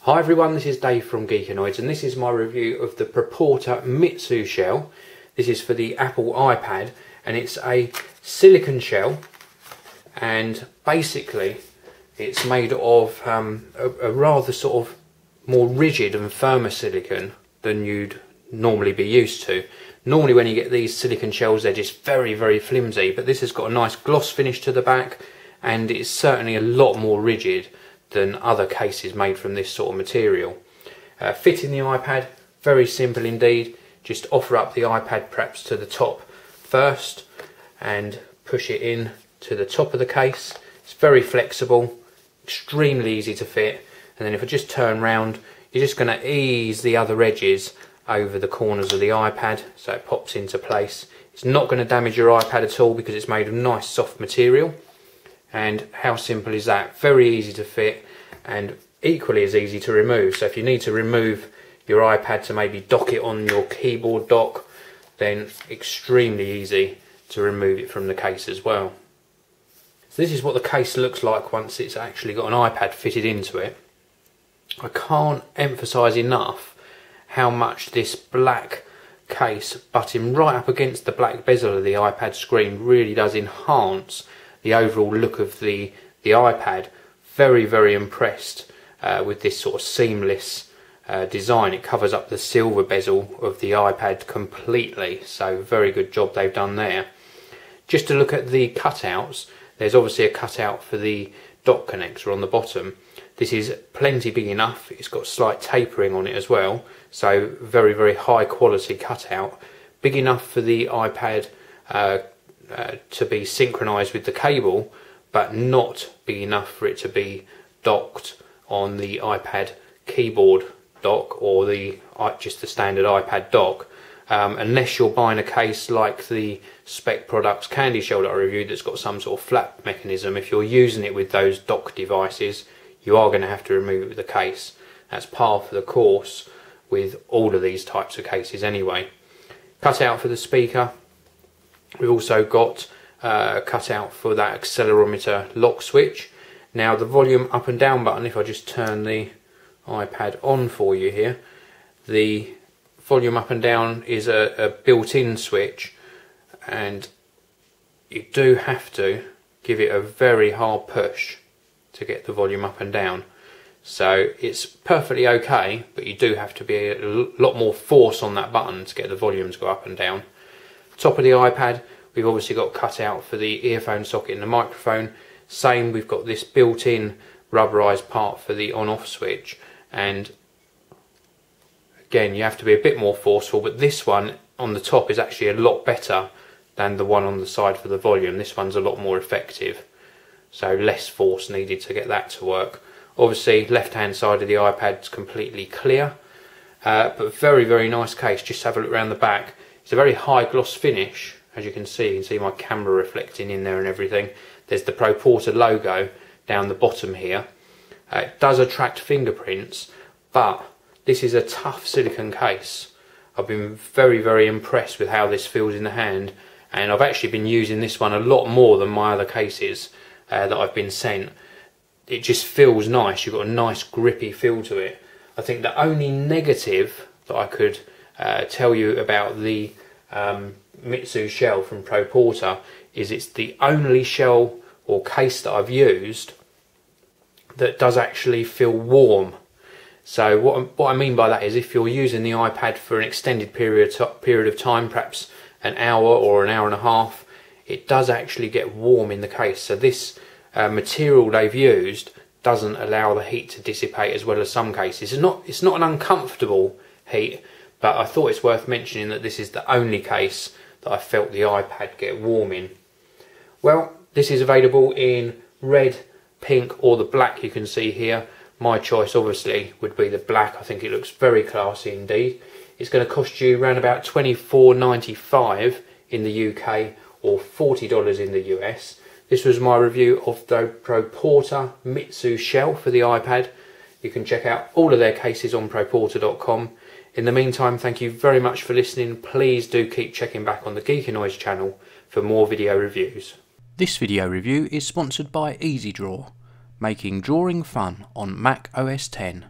Hi everyone, this is Dave from Geekanoids and this is my review of the Proporta Mizu Shell. This is for the Apple iPad and it's a silicone shell, and basically it's made of a rather sort of more rigid and firmer silicone than you'd normally be used to. Normally when you get these silicone shells they're just very flimsy, but this has got a nice gloss finish to the back and it's certainly a lot more rigid than other cases made from this sort of material. Fitting the iPad, very simple indeed. Just offer up the iPad perhaps to the top first and push it in to the top of the case. It's very flexible, extremely easy to fit, and then if I just turn round, you're just going to ease the other edges over the corners of the iPad so it pops into place. It's not going to damage your iPad at all because it's made of nice soft material. And how simple is that? Very easy to fit and equally as easy to remove. So if you need to remove your iPad to maybe dock it on your keyboard dock, then extremely easy to remove it from the case as well. So this is what the case looks like once it's actually got an iPad fitted into it. I can't emphasise enough how much this black case butting right up against the black bezel of the iPad screen really does enhance the overall look of the iPad. Very impressed with this sort of seamless design. It covers up the silver bezel of the iPad completely, so very good job they've done there. Just to look at the cutouts, there's obviously a cutout for the dock connector on the bottom. This is plenty big enough. It's got slight tapering on it as well, so very high quality cutout. Big enough for the iPad to be synchronized with the cable, but not big enough for it to be docked on the iPad keyboard dock or just the standard iPad dock, unless you're buying a case like the Spec Products Candy Shell that I reviewed that's got some sort of flap mechanism. If you're using it with those dock devices, you are going to have to remove it with the case. That's par for the course with all of these types of cases anyway. Cutout for the speaker. We've also got a cutout for that accelerometer lock switch. Now the volume up and down button, if I just turn the iPad on for you here, the volume up and down is a built-in switch, and you do have to give it a very hard push to get the volume up and down. So it's perfectly okay, but you do have to be a lot more force on that button to get the volume to go up and down. Top of the iPad, we've obviously got cut out for the earphone socket and the microphone. Same, we've got this built-in rubberized part for the on-off switch, and again you have to be a bit more forceful, but this one on the top is actually a lot better than the one on the side for the volume. This one's a lot more effective, so less force needed to get that to work. Obviously left hand side of the iPad's completely clear, but very nice case. Just have a look around the back. It's a very high gloss finish, as you can see my camera reflecting in there and everything. There's the Proporta logo down the bottom here. It does attract fingerprints, but this is a tough silicone case. I've been very impressed with how this feels in the hand, and I've actually been using this one a lot more than my other cases that I've been sent. It just feels nice. You've got a nice grippy feel to it. I think the only negative that I could tell you about the Mizu shell from Proporta is it's the only shell or case that I've used that does actually feel warm. So what I mean by that is if you're using the iPad for an extended period of time, perhaps an hour or an hour and a half, it does actually get warm in the case. So this material they've used doesn't allow the heat to dissipate as well as some cases. It's not an uncomfortable heat, but I thought it's worth mentioning that this is the only case that I felt the iPad get warm in. Well, this is available in red, pink or the black you can see here. My choice obviously would be the black. I think it looks very classy indeed. It's going to cost you around about $24.95 in the UK or $40 in the US. This was my review of the Proporta Mizu Shell for the iPad. You can check out all of their cases on proporta.com. In the meantime, thank you very much for listening. Please do keep checking back on the Geekanoids channel for more video reviews. This video review is sponsored by EasyDraw, making drawing fun on Mac OS X.